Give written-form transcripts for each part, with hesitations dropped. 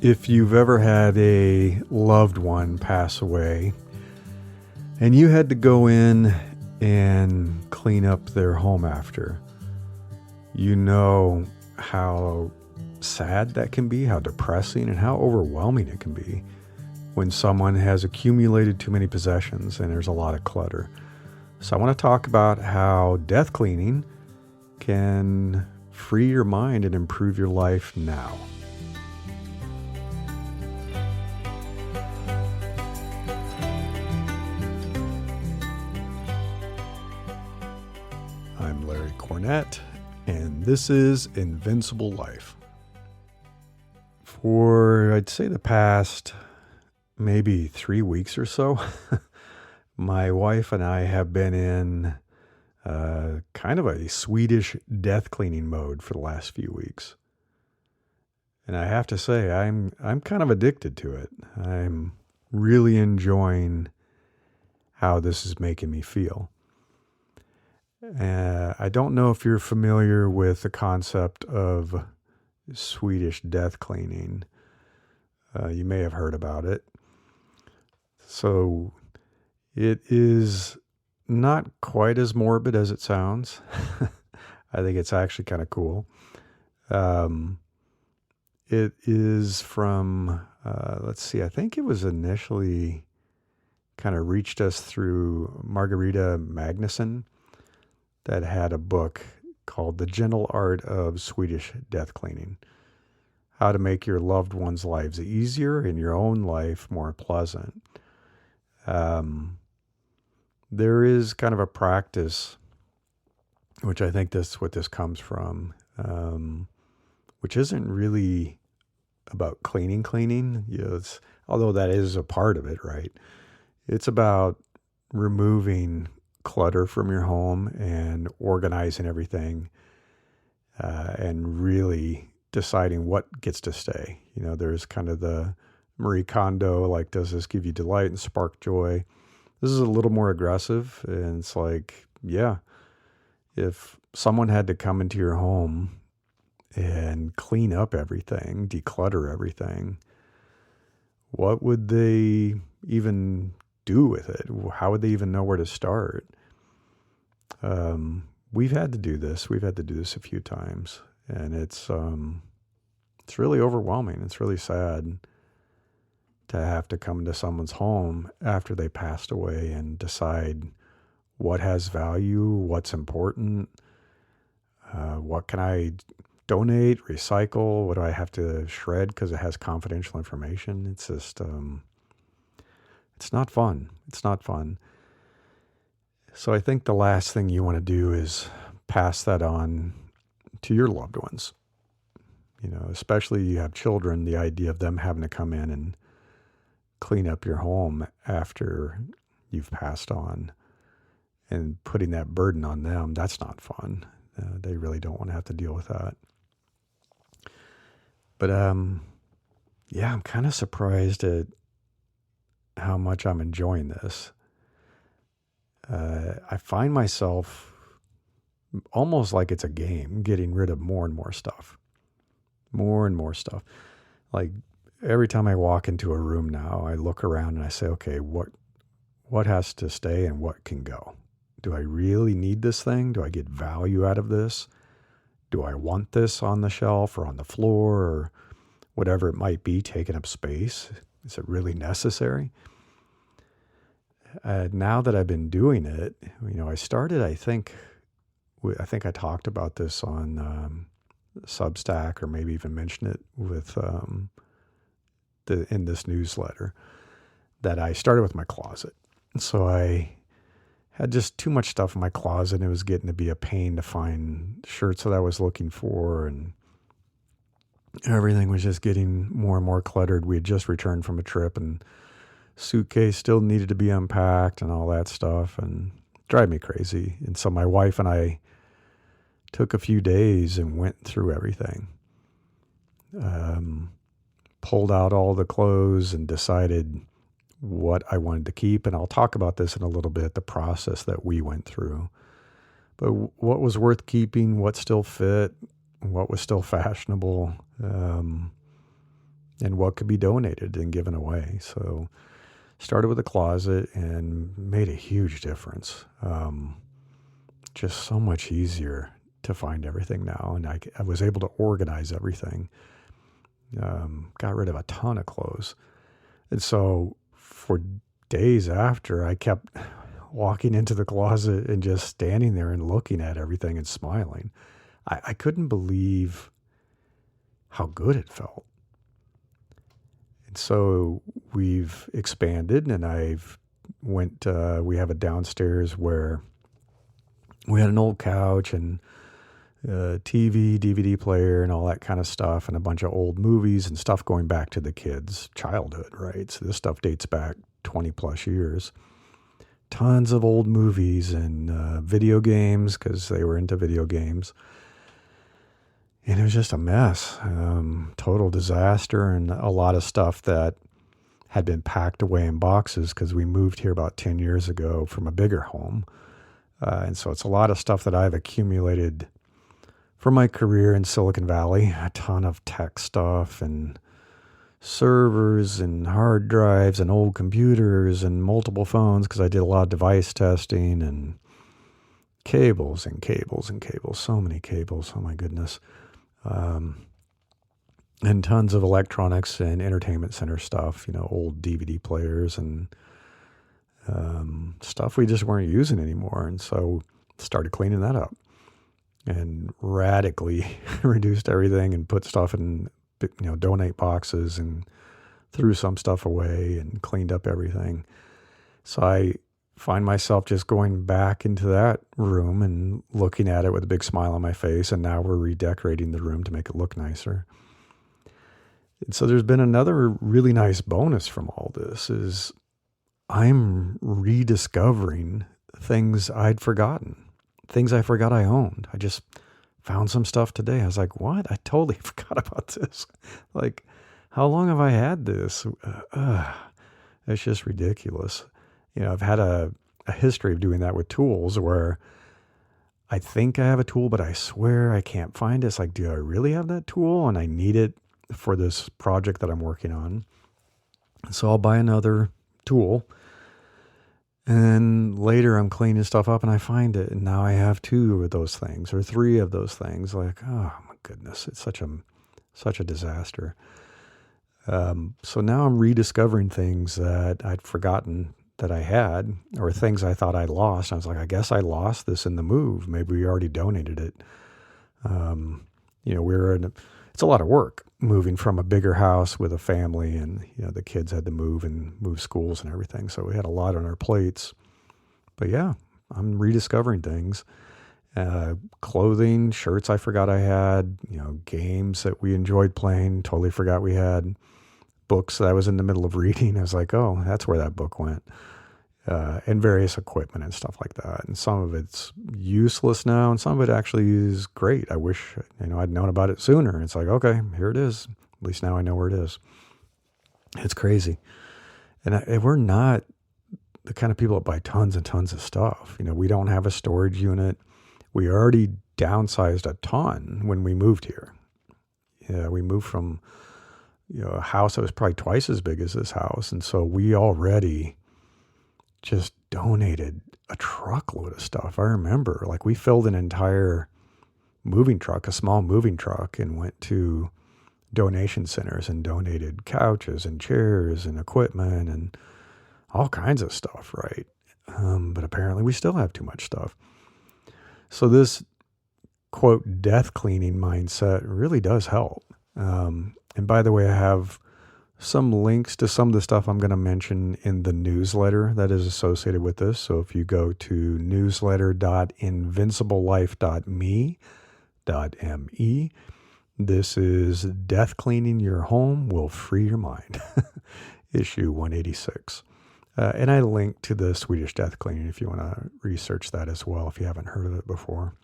If you've ever had a loved one pass away and you had to go in and clean up their home after, you know how sad that can be, how depressing and how overwhelming it can be when someone has accumulated too many possessions and there's a lot of clutter. So I want to talk about how death cleaning can free your mind and improve your life now. I'm Larry Cornett, and this is Invincible Life. For, I'd say, the past maybe 3 weeks or so, my wife and I have been in kind of a Swedish death cleaning mode for the last few weeks. And I have to say, I'm kind of addicted to it. I'm really enjoying how this is making me feel. I don't know if you're familiar with the concept of Swedish death cleaning. You may have heard about it. So it is not quite as morbid as it sounds. I think it's actually kind of cool. It is from, let's see, I think it was initially kind of reached us through Margareta Magnusson, that had a book called The Gentle Art of Swedish Death Cleaning. How to make your loved ones' lives easier and your own life more pleasant. There is kind of a practice, which I think that's what this comes from, which isn't really about cleaning. Although that is a part of it, right? It's about removing clutter from your home and organizing everything, and really deciding what gets to stay. You know, there's kind of the Marie Kondo, like, does this give you delight and spark joy? This is a little more aggressive, and it's like, yeah, if someone had to come into your home and clean up everything, declutter everything, what would they even do with it? How would they even know where to start? We've had to do this. We've had to do this a few times, and it's really overwhelming. It's really sad to have to come into someone's home after they passed away and decide what has value, what's important, what can I donate, recycle, what do I have to shred because it has confidential information. It's just, it's not fun. It's not fun. So I think the last thing you want to do is pass that on to your loved ones. You know, especially you have children, the idea of them having to come in and clean up your home after you've passed on and putting that burden on them, that's not fun. They really don't want to have to deal with that. But yeah, I'm kind of surprised at how much I'm enjoying this. I find myself almost like it's a game, getting rid of more and more stuff. More and more stuff. Like every time I walk into a room now, I look around and I say, okay, what has to stay and what can go? Do I really need this thing? Do I get value out of this? Do I want this on the shelf or on the floor or whatever it might be, taking up space? Is it really necessary? Now that I've been doing it, you know, I started, I think I talked about this on Substack, or maybe even mentioned it with in this newsletter, that I started with my closet. So I had just too much stuff in my closet, and it was getting to be a pain to find shirts that I was looking for, and everything was just getting more and more cluttered. We had just returned from a trip, and suitcase still needed to be unpacked and all that stuff, and drive me crazy. And so my wife and I took a few days and went through everything, pulled out all the clothes and decided what I wanted to keep. And I'll talk about this in a little bit, the process that we went through. But what was worth keeping, what still fit, what was still fashionable, and what could be donated and given away. So started with a closet and made a huge difference. Just so much easier to find everything now. And I was able to organize everything. Got rid of a ton of clothes. And so for days after, I kept walking into the closet and just standing there and looking at everything and smiling. I couldn't believe how good it felt. And so we've expanded, and we have a downstairs where we had an old couch and TV, DVD player, and all that kind of stuff, and a bunch of old movies and stuff going back to the kids' childhood, right? So this stuff dates back 20 plus years. Tons of old movies and video games, because they were into video games. And it was just a mess, total disaster, and a lot of stuff that had been packed away in boxes because we moved here about 10 years ago from a bigger home. And so it's a lot of stuff that I've accumulated from my career in Silicon Valley, a ton of tech stuff and servers and hard drives and old computers and multiple phones, because I did a lot of device testing, and cables and cables and cables, so many cables, oh my goodness. And tons of electronics and entertainment center stuff, old DVD players and stuff we just weren't using anymore. And so started cleaning that up and radically reduced everything and put stuff in, donate boxes, and threw some stuff away and cleaned up everything. So I find myself just going back into that room and looking at it with a big smile on my face. And now we're redecorating the room to make it look nicer. And so there's been another really nice bonus from all this is I'm rediscovering things I'd forgotten, things I forgot I owned. I just found some stuff today. I was like, what? I totally forgot about this. Like, how long have I had this? It's just ridiculous. I've had a history of doing that with tools where I think I have a tool, but I swear I can't find it. It's like, do I really have that tool? And I need it for this project that I'm working on. So I'll buy another tool, and later I'm cleaning stuff up and I find it. And now I have 2 of those things or 3 of those things. Like, oh my goodness, it's such a disaster. So now I'm rediscovering things that I'd forgotten that I had, or things I thought I lost. I was like, I guess I lost this in the move. Maybe we already donated it. It's a lot of work moving from a bigger house with a family, and the kids had to move schools and everything. So we had a lot on our plates. But yeah, I'm rediscovering things. Clothing, shirts I forgot I had, games that we enjoyed playing, totally forgot we had. Books that I was in the middle of reading. I was like, oh, that's where that book went. And various equipment and stuff like that. And some of it's useless now, and some of it actually is great. I wish, I'd known about it sooner. It's like, okay, here it is. At least now I know where it is. It's crazy. And we're not the kind of people that buy tons and tons of stuff. We don't have a storage unit. We already downsized a ton when we moved here. Yeah, we moved from a house that was probably twice as big as this house. And so we already just donated a truckload of stuff. I remember, we filled an entire moving truck, a small moving truck, and went to donation centers and donated couches and chairs and equipment and all kinds of stuff, right? But apparently we still have too much stuff. So this, quote, death cleaning mindset really does help. And by the way, I have some links to some of the stuff I'm going to mention in the newsletter that is associated with this. So if you go to newsletter.invinciblelife.me, this is Death Cleaning Your Home Will Free Your Mind, issue 186. And I link to the Swedish death cleaning if you want to research that as well, if you haven't heard of it before.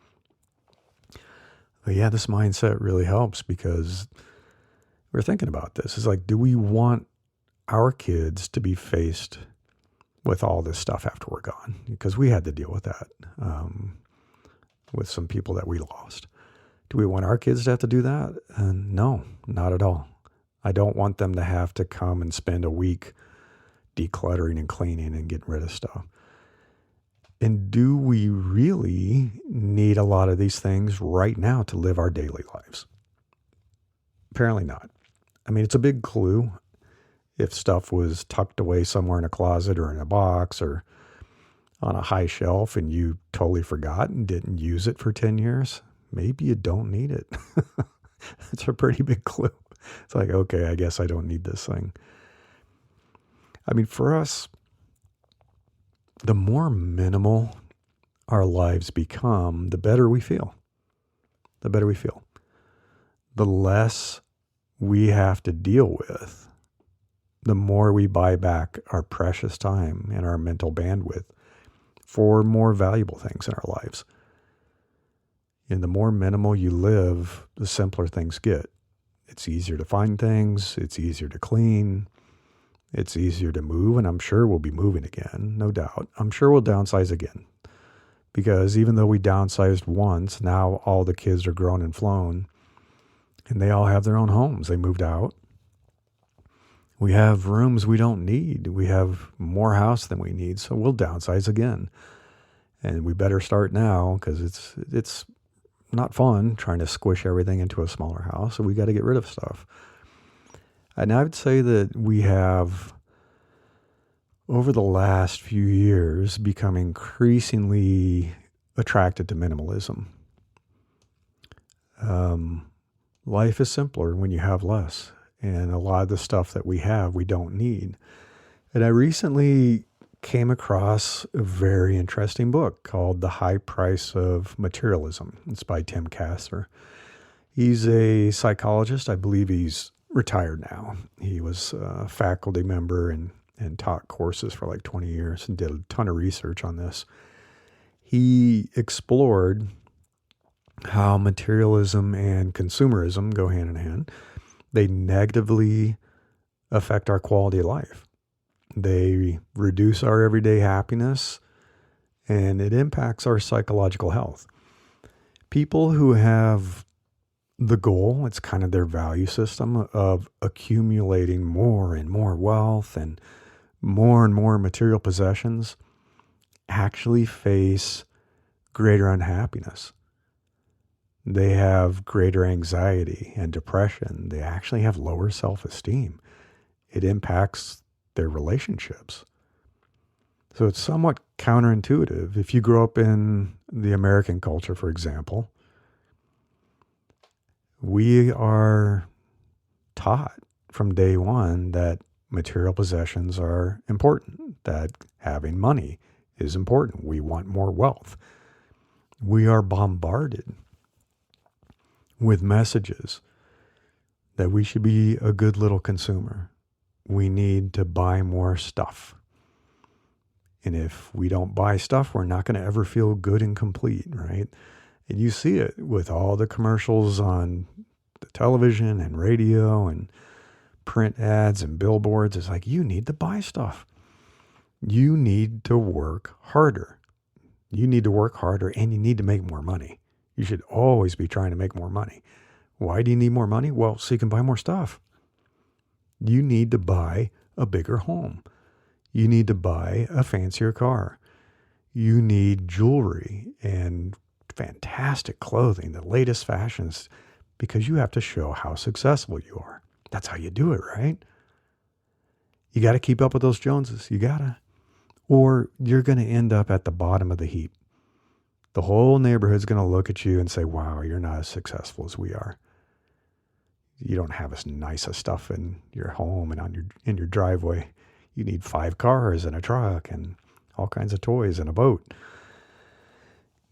But yeah, this mindset really helps, because we're thinking about this. It's like, do we want our kids to be faced with all this stuff after we're gone? Because we had to deal with that with some people that we lost. Do we want our kids to have to do that? No, not at all. I don't want them to have to come and spend a week decluttering and cleaning and getting rid of stuff. And do we really need a lot of these things right now to live our daily lives? Apparently not. I mean, it's a big clue if stuff was tucked away somewhere in a closet or in a box or on a high shelf and you totally forgot and didn't use it for 10 years. Maybe you don't need it. It's a pretty big clue. It's like, okay, I guess I don't need this thing. I mean, for us, the more minimal our lives become, the better we feel. The better we feel. The less we have to deal with, the more we buy back our precious time and our mental bandwidth for more valuable things in our lives. And the more minimal you live, the simpler things get. It's easier to find things. It's easier to clean. It's easier to move. And I'm sure we'll be moving again, no doubt. I'm sure we'll downsize again. Because even though we downsized once, now all the kids are grown and flown. And they all have their own homes. They moved out. We have rooms we don't need. We have more house than we need. So we'll downsize again. And we better start now because it's not fun trying to squish everything into a smaller house. So we got to get rid of stuff. And I would say that we have, over the last few years, become increasingly attracted to minimalism. Life is simpler when you have less. And a lot of the stuff that we have, we don't need. And I recently came across a very interesting book called The High Price of Materialism. It's by Tim Kasser. He's a psychologist. I believe he's retired now. He was a faculty member and taught courses for like 20 years and did a ton of research on this. He explored how materialism and consumerism go hand in hand. They negatively affect our quality of life. They reduce our everyday happiness, and it impacts our psychological health. People who have the goal, it's kind of their value system of accumulating more and more wealth and more material possessions, actually face greater unhappiness. They have greater anxiety and depression. They actually have lower self-esteem. It impacts their relationships. So it's somewhat counterintuitive. If you grow up in the American culture, for example, we are taught from day one that material possessions are important, that having money is important. We want more wealth. We are bombarded with messages that we should be a good little consumer. We need to buy more stuff. And if we don't buy stuff, we're not going to ever feel good and complete, right? And you see it with all the commercials on the television and radio and print ads and billboards. It's like, you need to buy stuff. You need to work harder. You need to work harder and you need to make more money. You should always be trying to make more money. Why do you need more money? Well, so you can buy more stuff. You need to buy a bigger home. You need to buy a fancier car. You need jewelry and fantastic clothing, the latest fashions, because you have to show how successful you are. That's how you do it, right? You got to keep up with those Joneses. You got to. Or you're going to end up at the bottom of the heap. The whole neighborhood's going to look at you and say, wow, you're not as successful as we are. You don't have as nice of stuff in your home and in your driveway. You need 5 cars and a truck and all kinds of toys and a boat.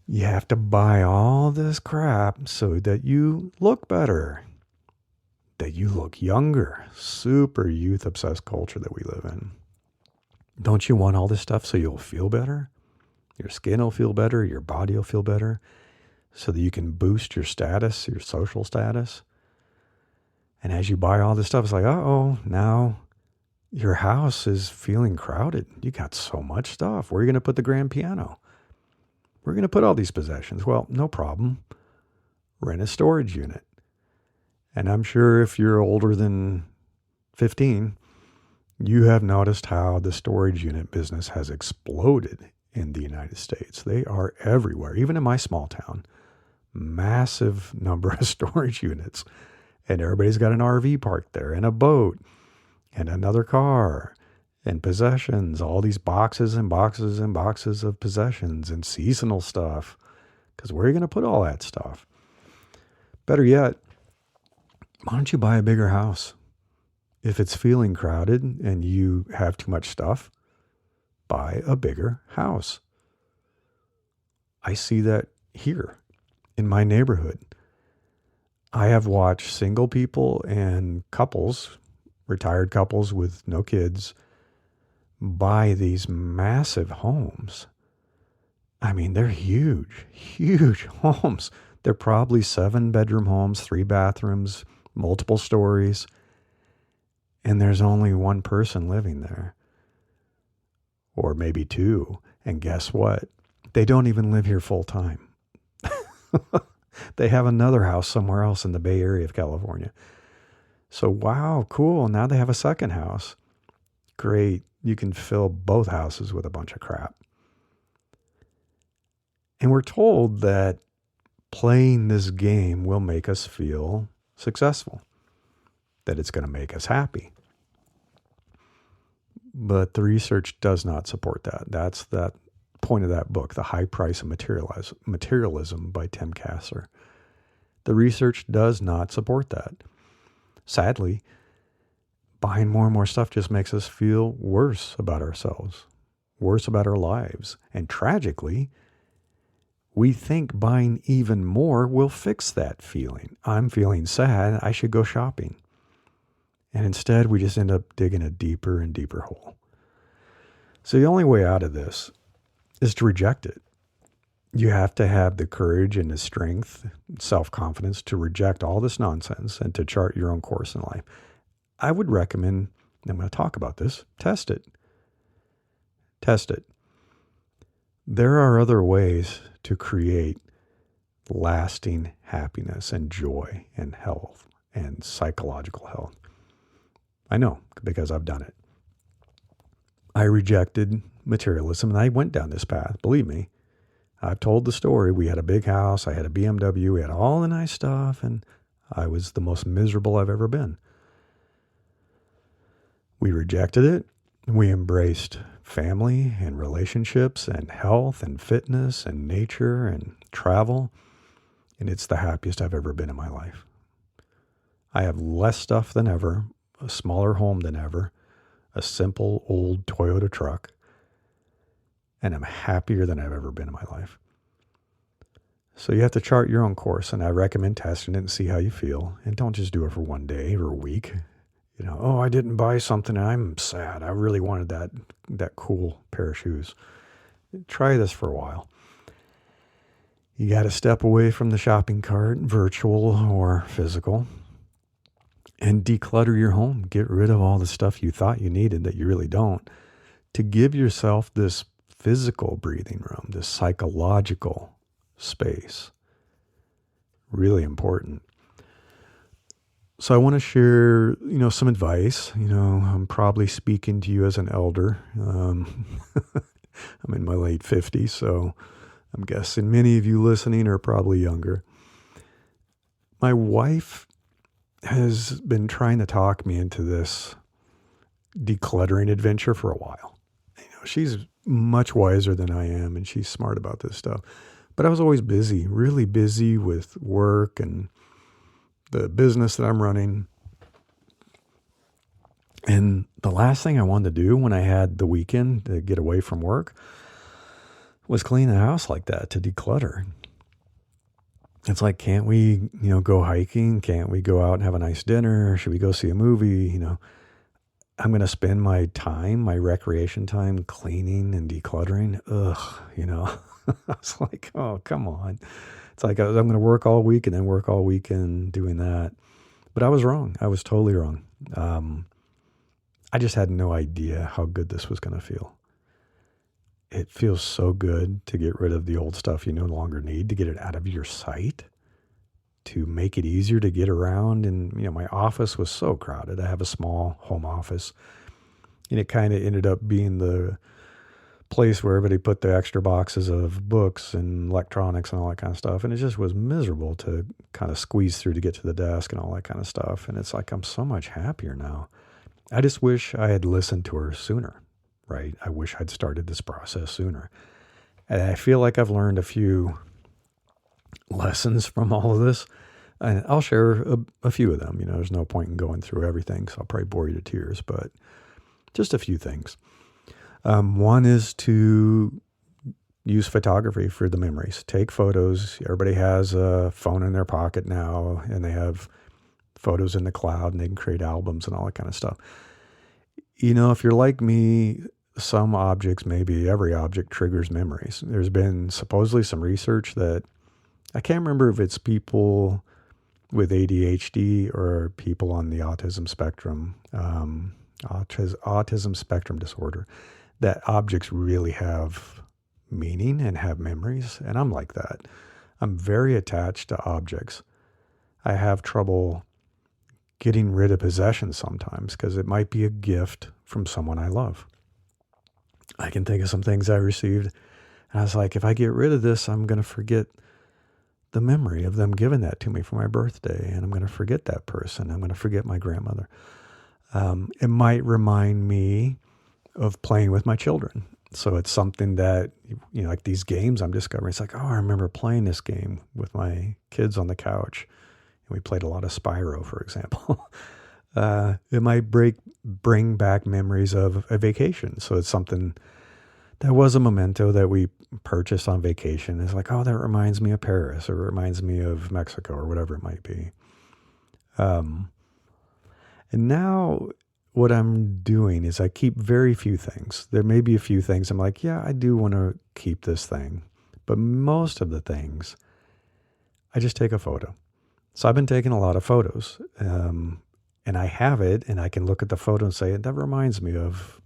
You have to buy all this crap so that you look better, that you look younger. Super youth-obsessed culture that we live in. Don't you want all this stuff so you'll feel better? Your skin will feel better, your body will feel better, so that you can boost your status, your social status. And as you buy all this stuff, it's like, uh-oh, now your house is feeling crowded. You got so much stuff. Where are you going to put the grand piano? We're going to put all these possessions. Well, no problem. Rent a storage unit. And I'm sure if you're older than 15, you have noticed how the storage unit business has exploded in the United States. They are everywhere, even in my small town. Massive number of storage units. And everybody's got an RV parked there, and a boat, and another car, and possessions, all these boxes and boxes and boxes of possessions and seasonal stuff. Because where are you going to put all that stuff? Better yet, why don't you buy a bigger house? If it's feeling crowded and you have too much stuff, buy a bigger house. I see that here in my neighborhood. I have watched single people and couples, retired couples with no kids, buy these massive homes. I mean, they're huge, huge homes. They're probably 7-bedroom homes, 3 bathrooms, multiple stories. And there's only one person living there. Or maybe 2. And guess what? They don't even live here full time. They have another house somewhere else in the Bay Area of California. So, wow, cool. Now they have a second house. Great. You can fill both houses with a bunch of crap. And we're told that playing this game will make us feel successful, that it's going to make us happy. But the research does not support that. That's that point of that book, The High Price of Materialism by Tim Kasser. The research does not support that. Sadly, buying more and more stuff just makes us feel worse about ourselves, worse about our lives. And tragically, we think buying even more will fix that feeling. I'm feeling sad, I should go shopping. And instead, we just end up digging a deeper and deeper hole. So the only way out of this is to reject it. You have to have the courage and the strength, self-confidence to reject all this nonsense and to chart your own course in life. I would recommend, I'm going to talk about this, test it. Test it. There are other ways to create lasting happiness and joy and health and psychological health. I know, because I've done it. I rejected materialism and I went down this path. Believe me, I've told the story. We had a big house. I had a BMW. We had all the nice stuff. And I was the most miserable I've ever been. We rejected it. We embraced family and relationships and health and fitness and nature and travel. And it's the happiest I've ever been in my life. I have less stuff than ever, a smaller home than ever, a simple old Toyota truck, and I'm happier than I've ever been in my life. So you have to chart your own course, and I recommend testing it and see how you feel. And don't just do it for one day or a week. You know, oh, I didn't buy something, I'm sad. I really wanted that cool pair of shoes. Try this for a while. You got to step away from the shopping cart, virtual or physical, and declutter your home. Get rid of all the stuff you thought you needed that you really don't, to give yourself this physical breathing room, this psychological space. Really important. So I want to share, some advice. I'm probably speaking to you as an elder. I'm in my late 50s, so I'm guessing many of you listening are probably younger. My wife has been trying to talk me into this decluttering adventure for a while. She's much wiser than I am, and she's smart about this stuff. But I was always busy, really busy with work and the business that I'm running. And the last thing I wanted to do when I had the weekend to get away from work was clean the house like that, to declutter. It's like, can't we, go hiking? Can't we go out and have a nice dinner? Should we go see a movie? I'm going to spend my time, my recreation time, cleaning and decluttering. Ugh, I was like, oh, come on. It's like I'm going to work all week and then work all weekend doing that. But I was wrong. I was totally wrong. I just had no idea how good this was going to feel. It feels so good to get rid of the old stuff you no longer need, to get it out of your sight. to make it easier to get around. And, my office was so crowded. I have a small home office, and it kind of ended up being the place where everybody put the extra boxes of books and electronics and all that kind of stuff. And it just was miserable to kind of squeeze through to get to the desk and all that kind of stuff. And it's like, I'm so much happier now. I just wish I had listened to her sooner, right? I wish I'd started this process sooner. And I feel like I've learned a few lessons from all of this. And I'll share a few of them. There's no point in going through everything, so I'll probably bore you to tears, but just a few things. One is to use photography for the memories. Take photos. Everybody has a phone in their pocket now, and they have photos in the cloud, and they can create albums and all that kind of stuff. If you're like me, some objects, maybe every object, triggers memories. There's been supposedly some research that, I can't remember if it's people with ADHD or people on the autism spectrum, autism spectrum disorder, that objects really have meaning and have memories. And I'm like that. I'm very attached to objects. I have trouble getting rid of possessions sometimes because it might be a gift from someone I love. I can think of some things I received, and I was like, if I get rid of this, I'm going to forget the memory of them giving that to me for my birthday, and I'm going to forget that person. I'm going to forget my grandmother. It might remind me of playing with my children. So it's something that, like these games I'm discovering, it's like, oh, I remember playing this game with my kids on the couch. And we played a lot of Spyro, for example. It might bring back memories of a vacation. So it's something that was a memento that we purchased on vacation. It's like, oh, that reminds me of Paris, or reminds me of Mexico, or whatever it might be. And now what I'm doing is I keep very few things. There may be a few things I'm like, yeah, I do want to keep this thing. But most of the things, I just take a photo. So I've been taking a lot of photos, and I have it, and I can look at the photo and say, that reminds me of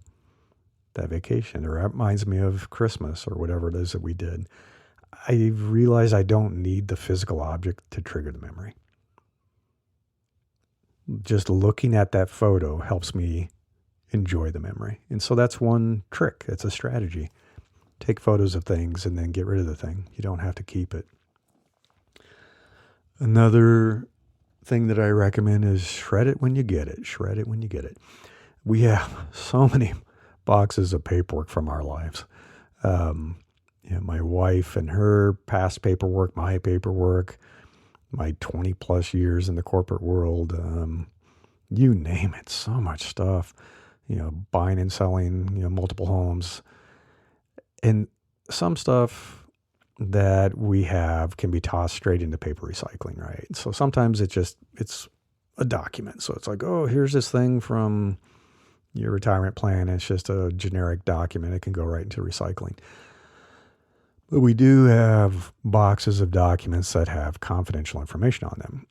that vacation, or that reminds me of Christmas, or whatever it is that we did. I realize I don't need the physical object to trigger the memory. Just looking at that photo helps me enjoy the memory. And so that's one trick. That's a strategy. Take photos of things and then get rid of the thing. You don't have to keep it. Another thing that I recommend is shred it when you get it. Shred it when you get it. We have so many boxes of paperwork from our lives. My wife and her past paperwork, my paperwork, my 20 plus years in the corporate world, you name it, so much stuff, buying and selling, multiple homes, and some stuff that we have can be tossed straight into paper recycling, right? So sometimes it's a document. So it's like, oh, here's this thing from your retirement plan. It's just a generic document. It can go right into recycling. But we do have boxes of documents that have confidential information on them.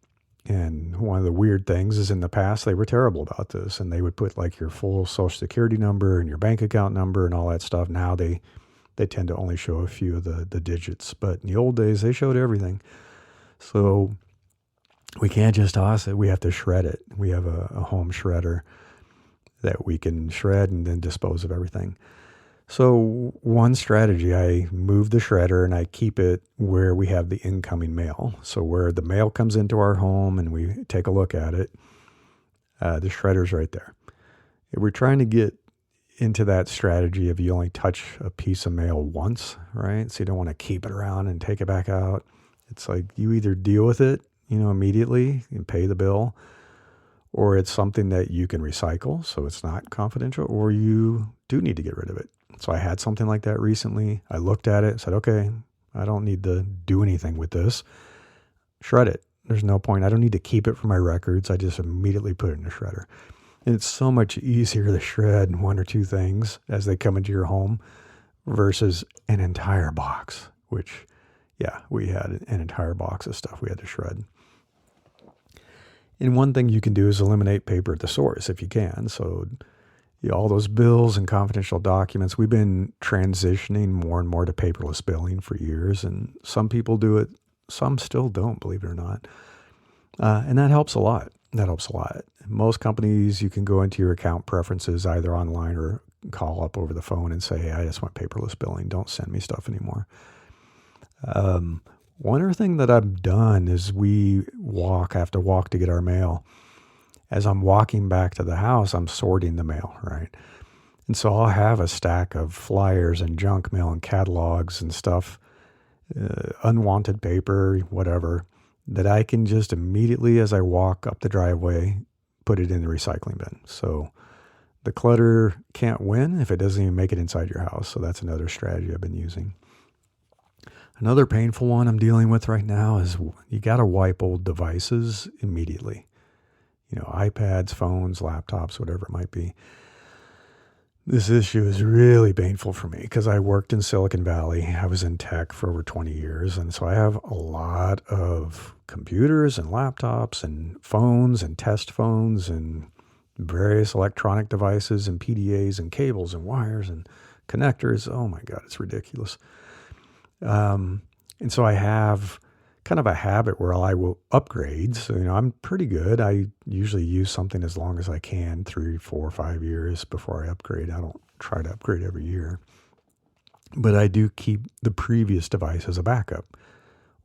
And one of the weird things is, in the past, they were terrible about this. And they would put like your full social security number and your bank account number and all that stuff. Now they tend to only show a few of the digits. But in the old days, they showed everything. So we can't just toss it. We have to shred it. We have a home shredder that we can shred and then dispose of everything. So one strategy, I move the shredder and I keep it where we have the incoming mail. So where the mail comes into our home and we take a look at it, the shredder's right there. If we're trying to get into that strategy of you only touch a piece of mail once, right? So you don't want to keep it around and take it back out. It's like you either deal with it, immediately and pay the bill, or it's something that you can recycle, so it's not confidential, or you do need to get rid of it. So I had something like that recently. I looked at it and said, okay, I don't need to do anything with this. Shred it. There's no point. I don't need to keep it for my records. I just immediately put it in the shredder. And it's so much easier to shred one or two things as they come into your home versus an entire box, which, yeah, we had an entire box of stuff we had to shred. And one thing you can do is eliminate paper at the source if you can. So all those bills and confidential documents, we've been transitioning more and more to paperless billing for years. And some people do it. Some still don't, believe it or not. And that helps a lot. That helps a lot. Most companies, you can go into your account preferences either online or call up over the phone and say, hey, I just want paperless billing. Don't send me stuff anymore. One other thing that I've done is I have to walk to get our mail. As I'm walking back to the house, I'm sorting the mail, right? And so I'll have a stack of flyers and junk mail and catalogs and stuff, unwanted paper, whatever, that I can just immediately, as I walk up the driveway, put it in the recycling bin. So the clutter can't win if it doesn't even make it inside your house. So that's another strategy I've been using. Another painful one I'm dealing with right now is you got to wipe old devices immediately. iPads, phones, laptops, whatever it might be. This issue is really painful for me because I worked in Silicon Valley. I was in tech for over 20 years. And so I have a lot of computers and laptops and phones and test phones and various electronic devices and PDAs and cables and wires and connectors. Oh my God, it's ridiculous. And so I have kind of a habit where I will upgrade. So, I'm pretty good. I usually use something as long as I can, 3, 4, 5 years before I upgrade. I don't try to upgrade every year, but I do keep the previous device as a backup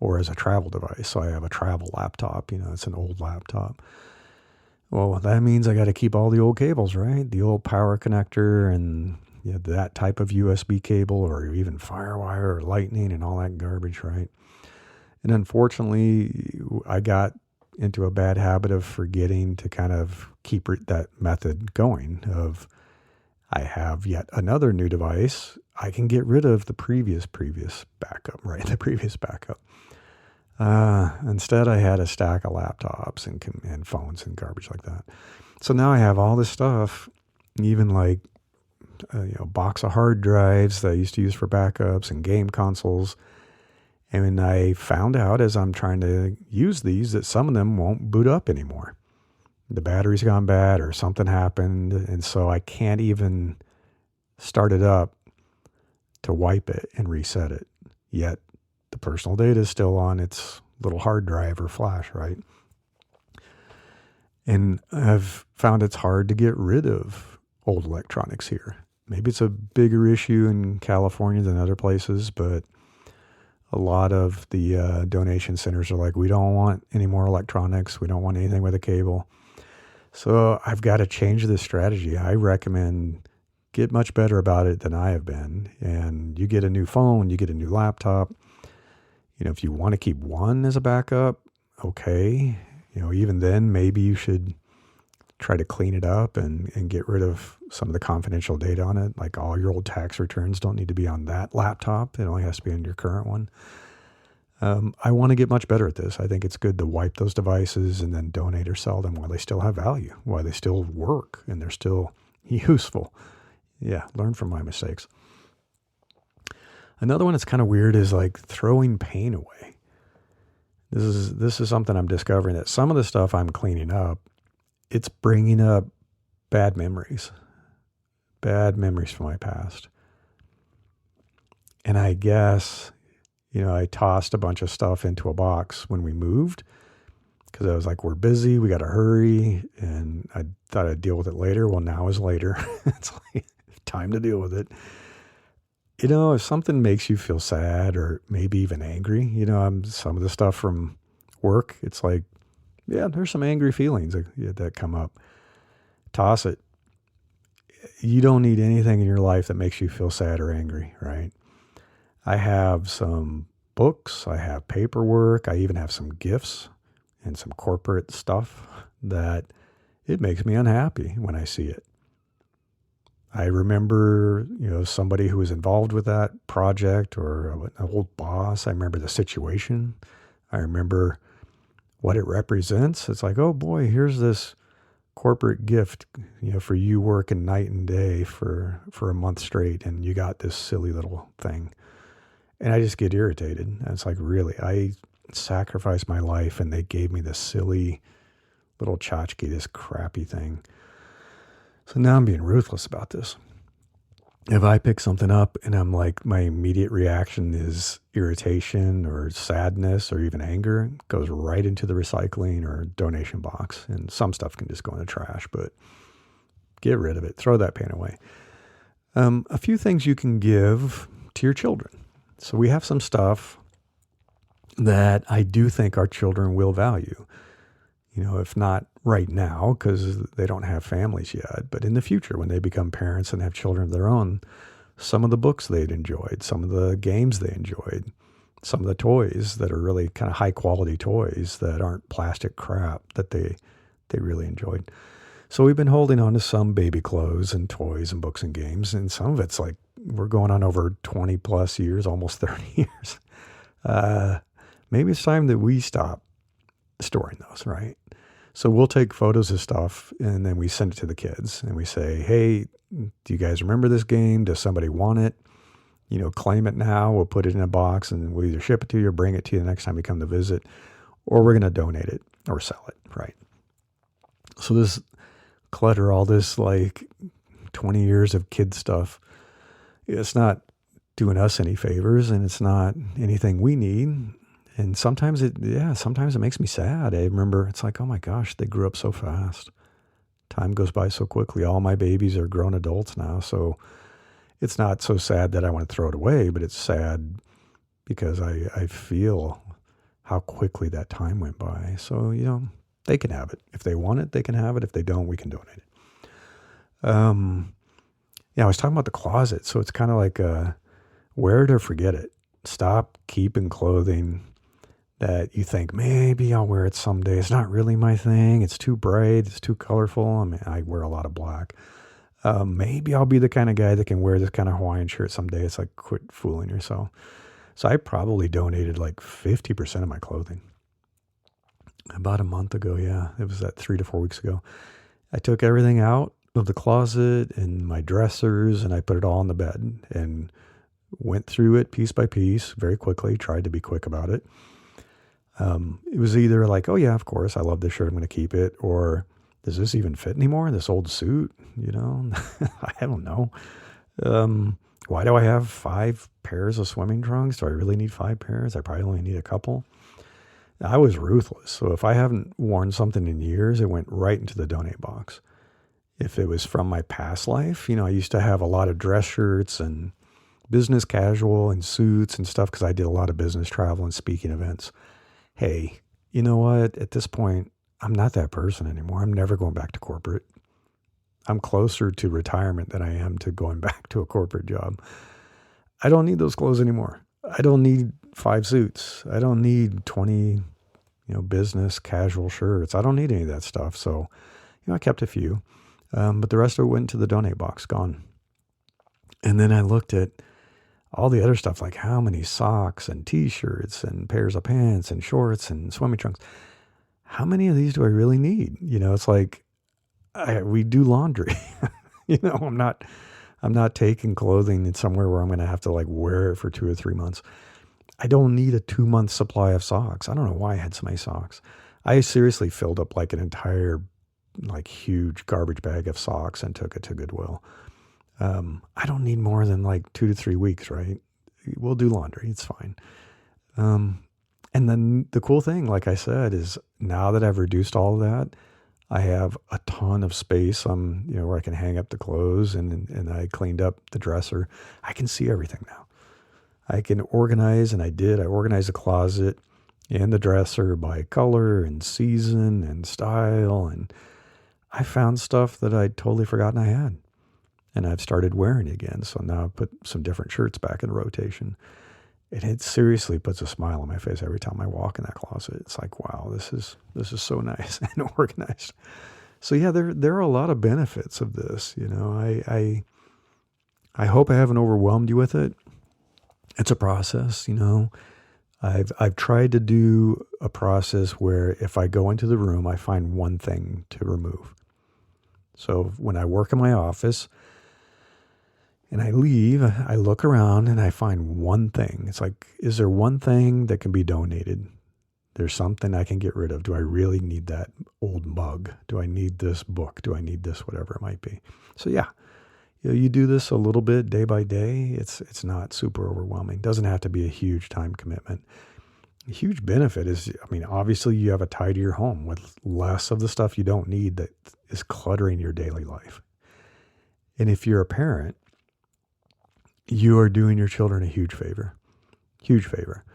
or as a travel device. So I have a travel laptop, it's an old laptop. Well, that means I got to keep all the old cables, right? The old power connector and that type of USB cable or even Firewire or Lightning and all that garbage, right? And unfortunately, I got into a bad habit of forgetting to kind of keep that method going of I have yet another new device. I can get rid of the previous backup, right? The previous backup. Instead, I had a stack of laptops and phones and garbage like that. So now I have all this stuff, even like box of hard drives that I used to use for backups and game consoles. And I found out as I'm trying to use these that some of them won't boot up anymore. The battery's gone bad or something happened. And so I can't even start it up to wipe it and reset it. Yet the personal data is still on its little hard drive or flash, right? And I've found it's hard to get rid of old electronics here. Maybe it's a bigger issue in California than other places, but a lot of the donation centers are like, we don't want any more electronics. We don't want anything with a cable. So I've got to change this strategy. I recommend get much better about it than I have been. And you get a new phone, you get a new laptop. If you want to keep one as a backup, okay. Even then, maybe you should try to clean it up and get rid of some of the confidential data on it. Like all your old tax returns don't need to be on that laptop. It only has to be on your current one. I want to get much better at this. I think it's good to wipe those devices and then donate or sell them while they still have value, while they still work and they're still useful. Yeah, learn from my mistakes. Another one that's kind of weird is like throwing pain away. This is something I'm discovering, that some of the stuff I'm cleaning up, it's bringing up bad memories from my past. And I guess, I tossed a bunch of stuff into a box when we moved because I was like, we're busy, we got to hurry. And I thought I'd deal with it later. Well, now is later. It's like time to deal with it. If something makes you feel sad or maybe even angry, some of the stuff from work, it's like, yeah, there's some angry feelings that come up. Toss it. You don't need anything in your life that makes you feel sad or angry, right? I have some books, I have paperwork, I even have some gifts and some corporate stuff that it makes me unhappy when I see it. I remember, somebody who was involved with that project or an old boss. I remember the situation. I remember what it represents. It's like, oh boy, here's this corporate gift, for you working night and day for a month straight, and you got this silly little thing. And I just get irritated. And it's like, really, I sacrificed my life and they gave me this silly little tchotchke, this crappy thing. So now I'm being ruthless about this. if I pick something up and I'm like, my immediate reaction is irritation or sadness or even anger, it goes right into the recycling or donation box. And some stuff can just go in the trash, but get rid of it. Throw that pain away. A few things you can give to your children. So we have some stuff that I do think our children will value. If not right now, because they don't have families yet, but in the future, when they become parents and have children of their own, some of the books they'd enjoyed, some of the games they enjoyed, some of the toys that are really kind of high quality toys that aren't plastic crap that they really enjoyed. So we've been holding on to some baby clothes and toys and books and games, and some of it's like we're going on over 20 plus years, almost 30 years. Maybe it's time that we stop storing those, right? So we'll take photos of stuff and then we send it to the kids and we say, hey, do you guys remember this game? Does somebody want it? Claim it now. We'll put it in a box and we'll either ship it to you or bring it to you the next time we come to visit, or we're going to donate it or sell it, right? So this clutter, all this like 20 years of kid stuff, it's not doing us any favors and it's not anything we need. And sometimes it makes me sad. I remember it's like, oh my gosh, they grew up so fast. Time goes by so quickly. All my babies are grown adults now. So it's not so sad that I want to throw it away, but it's sad because I feel how quickly that time went by. So, they can have it. If they want it, they can have it. If they don't, we can donate it. I was talking about the closet. So it's kind of like wear it or forget it. Stop keeping clothing that you think, maybe I'll wear it someday. It's not really my thing. It's too bright. It's too colorful. I mean, I wear a lot of black. Maybe I'll be the kind of guy that can wear this kind of Hawaiian shirt someday. It's like, quit fooling yourself. So I probably donated like 50% of my clothing. About a month ago, yeah. It was that 3 to 4 weeks ago. I took everything out of the closet and my dressers and I put it all on the bed and went through it piece by piece very quickly, tried to be quick about it. It was either like, oh yeah, of course, I love this shirt, I'm going to keep it. Or does this even fit anymore? This old suit, I don't know. Why do I have 5 pairs of swimming trunks? Do I really need 5 pairs? I probably only need a couple. I was ruthless. So if I haven't worn something in years, it went right into the donate box. If it was from my past life, I used to have a lot of dress shirts and business casual and suits and stuff because I did a lot of business travel and speaking events. Hey, you know what? At this point, I'm not that person anymore. I'm never going back to corporate. I'm closer to retirement than I am to going back to a corporate job. I don't need those clothes anymore. I don't need 5 suits. I don't need 20, business casual shirts. I don't need any of that stuff. So, I kept a few, but the rest of it went to the donate box, gone. And then I looked at all the other stuff, like how many socks and t-shirts and pairs of pants and shorts and swimming trunks. How many of these do I really need? It's like we do laundry. I'm not taking clothing in somewhere where I'm going to have to like wear it for 2 or 3 months. I don't need a 2-month supply of socks. I don't know why I had so many socks. I seriously filled up like an entire like huge garbage bag of socks and took it to Goodwill. I don't need more than like 2 to 3 weeks, right? We'll do laundry. It's fine. And then the cool thing, like I said, is now that I've reduced all of that, I have a ton of space, where I can hang up the clothes and I cleaned up the dresser. I can see everything now. I can organize, and I organized the closet and the dresser by color and season and style. And I found stuff that I'd totally forgotten I had. And I've started wearing it again. So now I've put some different shirts back in rotation. And it seriously puts a smile on my face every time I walk in that closet. It's like, wow, this is so nice and organized. So yeah, there are a lot of benefits of this. I hope I haven't overwhelmed you with it. It's a process, I've tried to do a process where if I go into the room, I find one thing to remove. So when I work in my office and I leave, I look around and I find one thing. It's like, is there one thing that can be donated? There's something I can get rid of. Do I really need that old mug? Do I need this book? Do I need this, whatever it might be? So yeah, You do this a little bit day by day. It's not super overwhelming. It doesn't have to be a huge time commitment. A huge benefit is, obviously you have a tidier home with less of the stuff you don't need that is cluttering your daily life. And if you're a parent, you are doing your children a huge favor. Huge favor.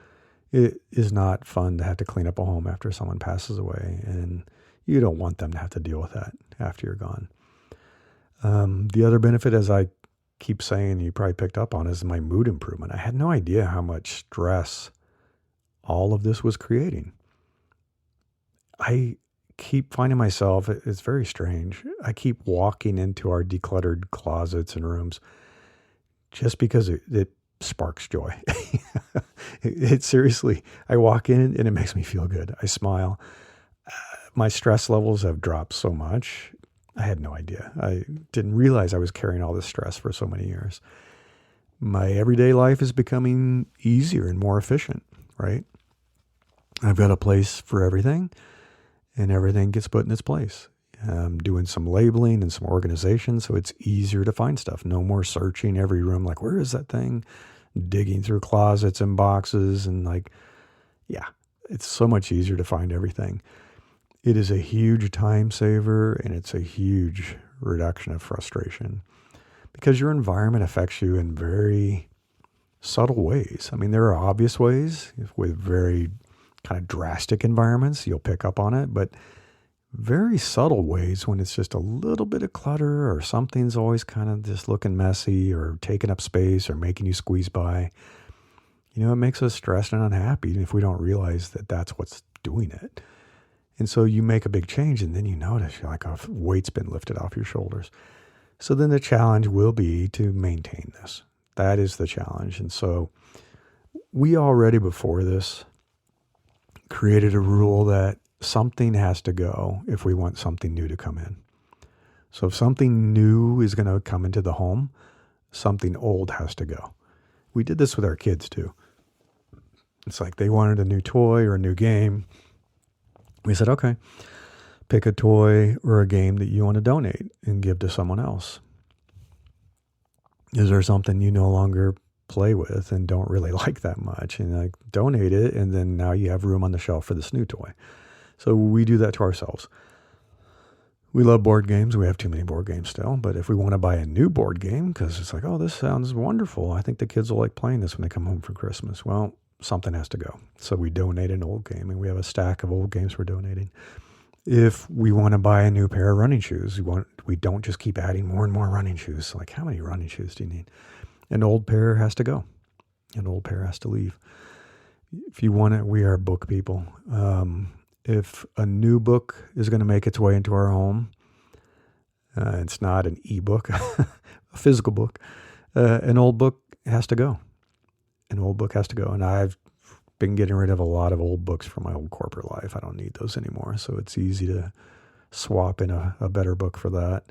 It is not fun to have to clean up a home after someone passes away, and you don't want them to have to deal with that after you're gone. The other benefit, as I keep saying, you probably picked up on, is my mood improvement. I had no idea how much stress all of this was creating. I keep finding myself, it's very strange, I keep walking into our decluttered closets and rooms just because it sparks joy. It seriously, I walk in and it makes me feel good. I smile. My stress levels have dropped so much. I had no idea. I didn't realize I was carrying all this stress for so many years. My everyday life is becoming easier and more efficient, right? I've got a place for everything, and everything gets put in its place. I'm doing some labeling and some organization, so it's easier to find stuff. No more searching every room, like, where is that thing? Digging through closets and boxes, and it's so much easier to find everything. It is a huge time saver, and it's a huge reduction of frustration because your environment affects you in very subtle ways. There are obvious ways with very kind of drastic environments. You'll pick up on it, but very subtle ways when it's just a little bit of clutter or something's always kind of just looking messy or taking up space or making you squeeze by. It makes us stressed and unhappy if we don't realize that that's what's doing it. And so you make a big change and then you notice you're like a weight's been lifted off your shoulders. So then the challenge will be to maintain this. That is the challenge. And so we already before this created a rule that something has to go if we want something new to come in. So if something new is going to come into the home, something old has to go. We did this with our kids too. It's like they wanted a new toy or a new game. We said, okay, pick a toy or a game that you want to donate and give to someone else. Is there something you no longer play with and don't really like that much? And donate it, and then now you have room on the shelf for this new toy. So we do that to ourselves. We love board games. We have too many board games still. But if we want to buy a new board game, because it's like, oh, this sounds wonderful. I think the kids will like playing this when they come home for Christmas. Well, something has to go. So we donate an old game, and we have a stack of old games we're donating. If we want to buy a new pair of running shoes, we don't just keep adding more and more running shoes. Like, how many running shoes do you need? An old pair has to go. An old pair has to leave. If you want it, we are book people. If a new book is going to make its way into our home, it's not an e-book, a physical book, an old book has to go. An old book has to go. And I've been getting rid of a lot of old books from my old corporate life. I don't need those anymore. So it's easy to swap in a better book for that.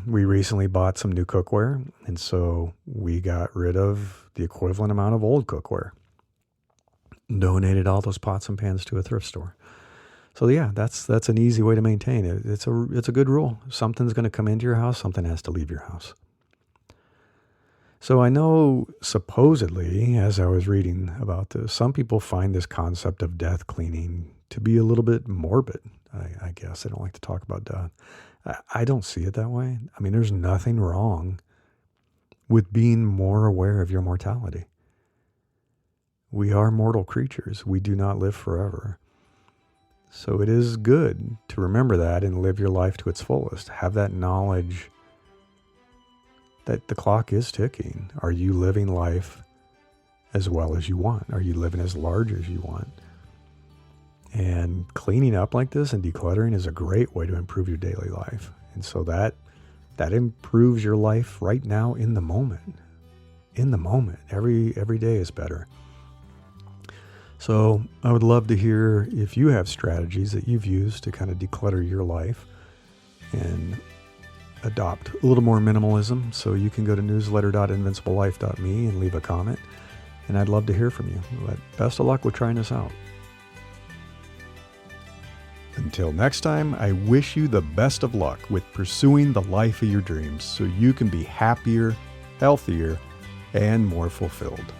We recently bought some new cookware, and so we got rid of the equivalent amount of old cookware. Donated all those pots and pans to a thrift store. So yeah, that's an easy way to maintain it. It's a good rule. If something's going to come into your house, something has to leave your house. So I know supposedly, as I was reading about this, some people find this concept of death cleaning to be a little bit morbid. I guess they don't like to talk about death. I don't see it that way. There's nothing wrong with being more aware of your mortality. We are mortal creatures. We do not live forever. So it is good to remember that and live your life to its fullest. Have that knowledge that the clock is ticking. Are you living life as well as you want? Are you living as large as you want? And cleaning up like this and decluttering is a great way to improve your daily life. And so that improves your life right now in the moment. In the moment. Every day is better. So I would love to hear if you have strategies that you've used to kind of declutter your life and adopt a little more minimalism. So you can go to newsletter.invinciblelife.me and leave a comment. And I'd love to hear from you. But best of luck with trying this out. Until next time, I wish you the best of luck with pursuing the life of your dreams so you can be happier, healthier, and more fulfilled.